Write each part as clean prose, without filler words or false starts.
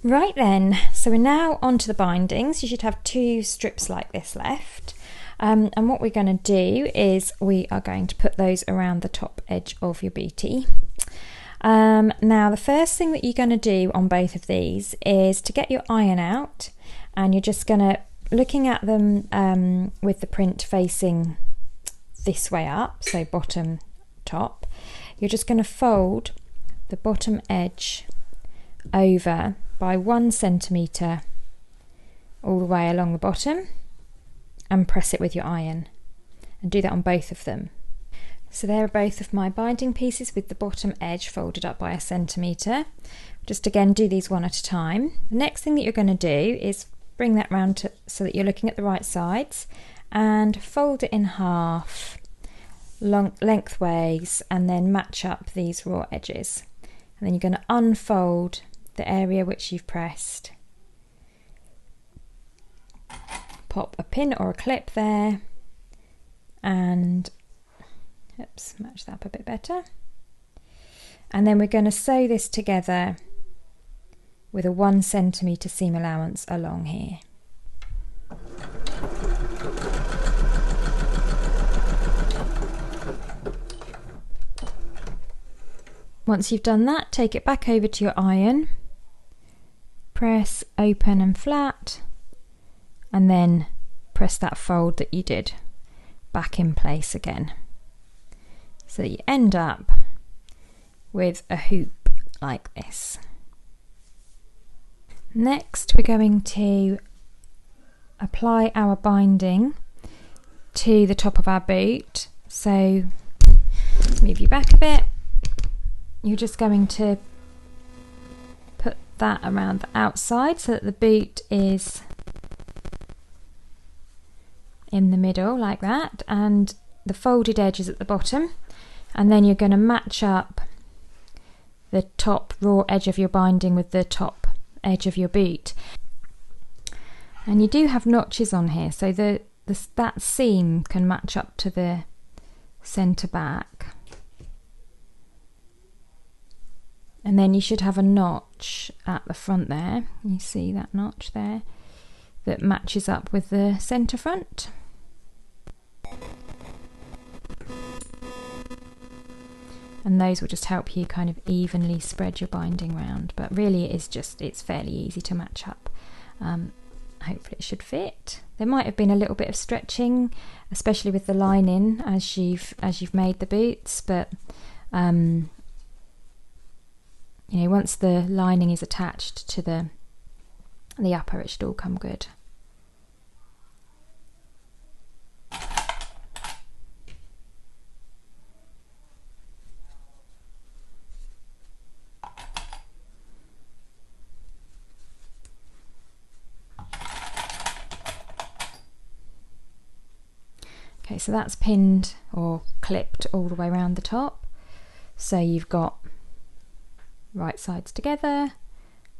Right then, so we're now onto the bindings. You should have 2 strips like this left. And what we're going to do is we are going to put those around the top edge of your bootie. Now the first thing that you're going to do on both of these is to get your iron out, and you're just going to, looking at them with the print facing this way up, so bottom top, you're just going to fold the bottom edge over by 1 centimetre all the way along the bottom and press it with your iron, and do that on both of them. So there are both of my binding pieces with the bottom edge folded up by 1 centimetre. Just again do these one at a time. The next thing that you're going to do is bring that round so that you're looking at the right sides, and fold it in half lengthways, and then match up these raw edges. And then you're going to unfold the area which you've pressed. Pop a pin or a clip there, and match that up a bit better. And then we're going to sew this together with a 1 centimetre seam allowance along here. Once you've done that, take it back over to your iron, press open and flat, and then press that fold that you did back in place again, so that you end up with a hoop like this. Next, we're going to apply our binding to the top of our boot. So move you back a bit. You're just going to put that around the outside so that the boot is in the middle like that, and the folded edge is at the bottom. And then you're going to match up the top raw edge of your binding with the top edge of your boot. And you do have notches on here, so that seam can match up to the centre back. And then you should have a notch at the front there. You see that notch there that matches up with the centre front. And those will just help you kind of evenly spread your binding round, but really it's fairly easy to match up. Hopefully it should fit. There might have been a little bit of stretching, especially with the lining as you've made the boots, but you know, once the lining is attached to the upper, it should all come good. Okay, so that's pinned or clipped all the way around the top. So you've got right sides together,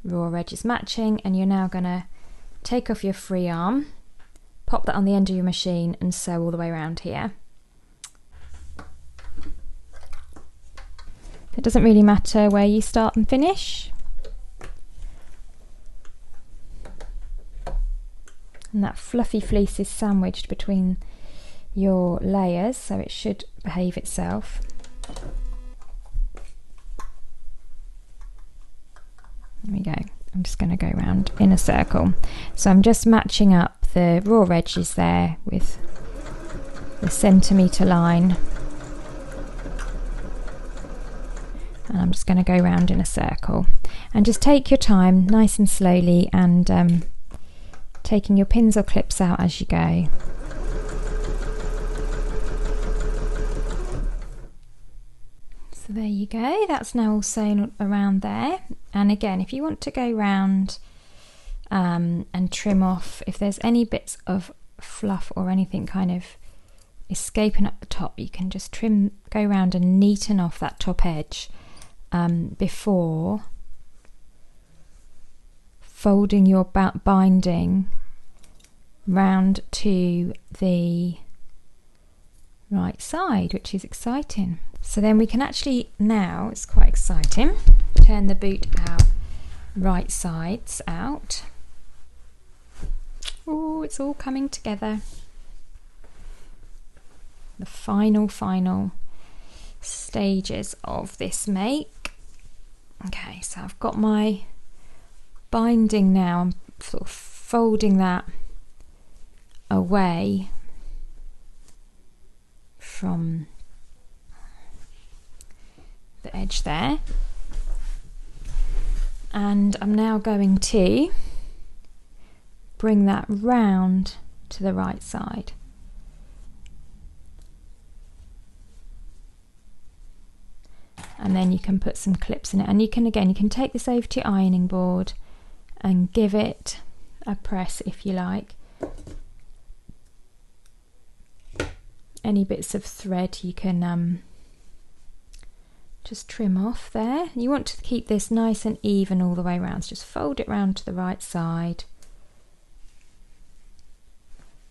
raw edges matching, and you're now going to take off your free arm, pop that on the end of your machine and sew all the way around here. It doesn't really matter where you start and finish. And that fluffy fleece is sandwiched between your layers, so it should behave itself. There we go. I'm just going to go around in a circle. So I'm just matching up the raw edges there with the centimetre line. And I'm just going to go around in a circle. And just take your time, nice and slowly, and taking your pins or clips out as you go. So there you go, that's now all sewn around there. And again, if you want to go round and trim off, if there's any bits of fluff or anything kind of escaping up the top, you can just go round and neaten off that top edge before folding your binding round to the right side, which is exciting. So then we can actually now, it's quite exciting, turn the boot out right sides out. Oh, it's all coming together. The final stages of this make. Okay, so I've got my binding now. I'm sort of folding that away from the edge there, and I'm now going to bring that round to the right side. And then you can put some clips in it, and you can take this over to your ironing board and give it a press if you like. Any bits of thread you can just trim off there. You want to keep this nice and even all the way around, so just fold it round to the right side.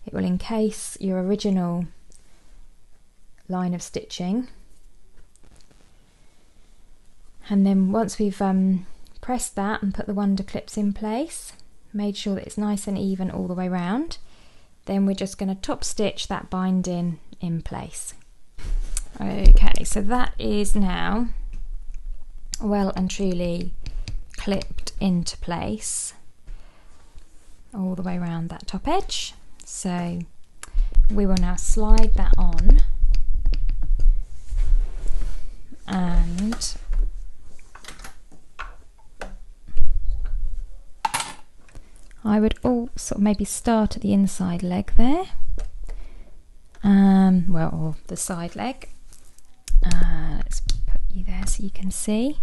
It will encase your original line of stitching. And then once we've pressed that and put the wonder clips in place, made sure that it's nice and even all the way around, then we're just going to top stitch that binding in place. Okay, so that is now well and truly clipped into place all the way around that top edge. So we will now slide that on, and I would also maybe start at the inside leg there, or the side leg. Let's put you there so you can see.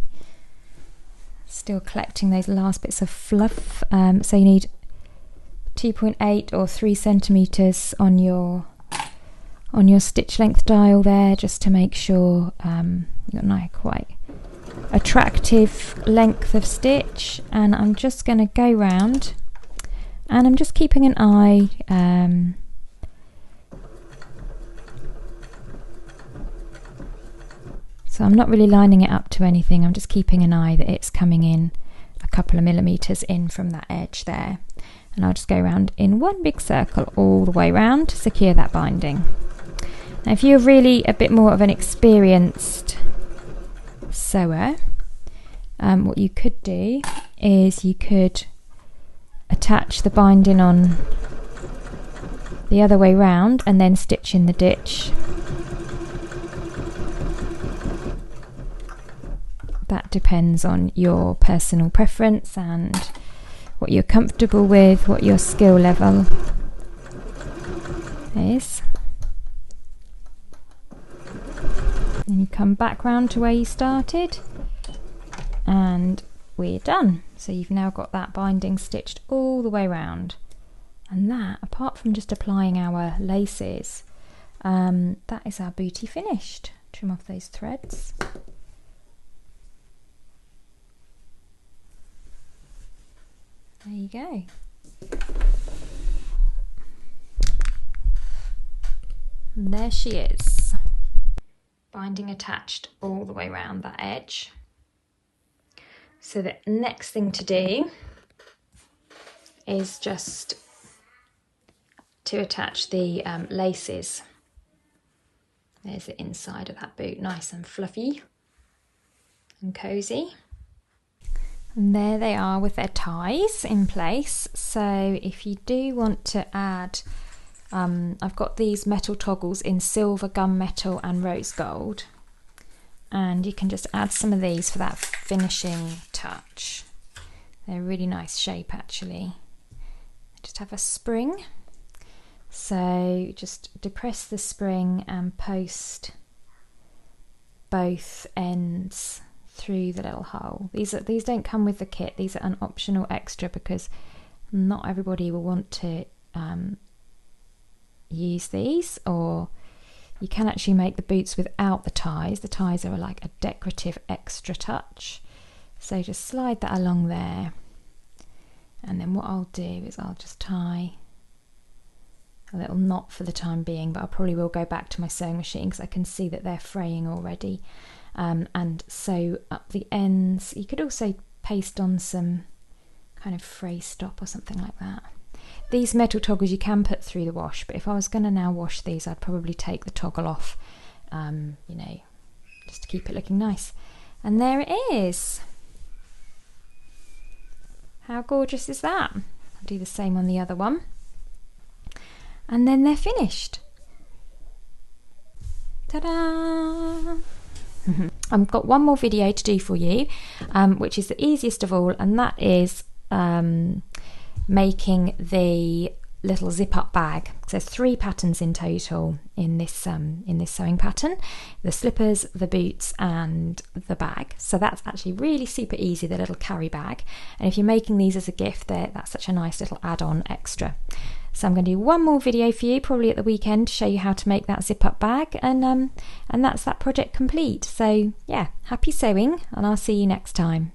Still collecting those last bits of fluff. So you need 2.8 or 3 centimeters on your stitch length dial there, just to make sure you've got a quite attractive length of stitch. And I'm just going to go round, and I'm just keeping an eye so I'm not really lining it up to anything, I'm just keeping an eye that it's coming in a couple of millimeters in from that edge there. And I'll just go around in one big circle all the way around to secure that binding. Now if you're really a bit more of an experienced sewer, what you could do is you could attach the binding on the other way round and then stitch in the ditch. That depends on your personal preference and what you're comfortable with, what your skill level is. Then you come back round to where you started, and we're done. So you've now got that binding stitched all the way round. And that, apart from just applying our laces, that is our booty finished. Trim off those threads. There you go. And there she is. Binding attached all the way around that edge. So the next thing to do is just to attach the laces. There's the inside of that boot, nice and fluffy and cosy. And there they are with their ties in place. So if you do want to add, I've got these metal toggles in silver, gunmetal and rose gold. And you can just add some of these for that finishing touch. They're a really nice shape actually. Just have a spring. So just depress the spring and post both ends through the little hole. These don't come with the kit. These are an optional extra because not everybody will want to use these, or you can actually make the boots without the ties. The ties are like a decorative extra touch. So just slide that along there, and then what I'll do is I'll just tie a little knot for the time being, but I probably will go back to my sewing machine because I can see that they're fraying already. And sew up the ends. You could also paste on some kind of fray stop or something like that. These metal toggles you can put through the wash, but if I was going to now wash these, I'd probably take the toggle off, you know, just to keep it looking nice. And there it is. How gorgeous is that? I'll do the same on the other one. And then they're finished. Ta-da! I've got one more video to do for you, which is the easiest of all, and that is making the little zip-up bag. So there's 3 patterns in total in this sewing pattern: the slippers, the boots, and the bag. So that's actually really super easy, the little carry bag. And if you're making these as a gift, that's such a nice little add-on extra. So I'm going to do one more video for you, probably at the weekend, to show you how to make that zip-up bag, and that's that project complete. So yeah, happy sewing, and I'll see you next time.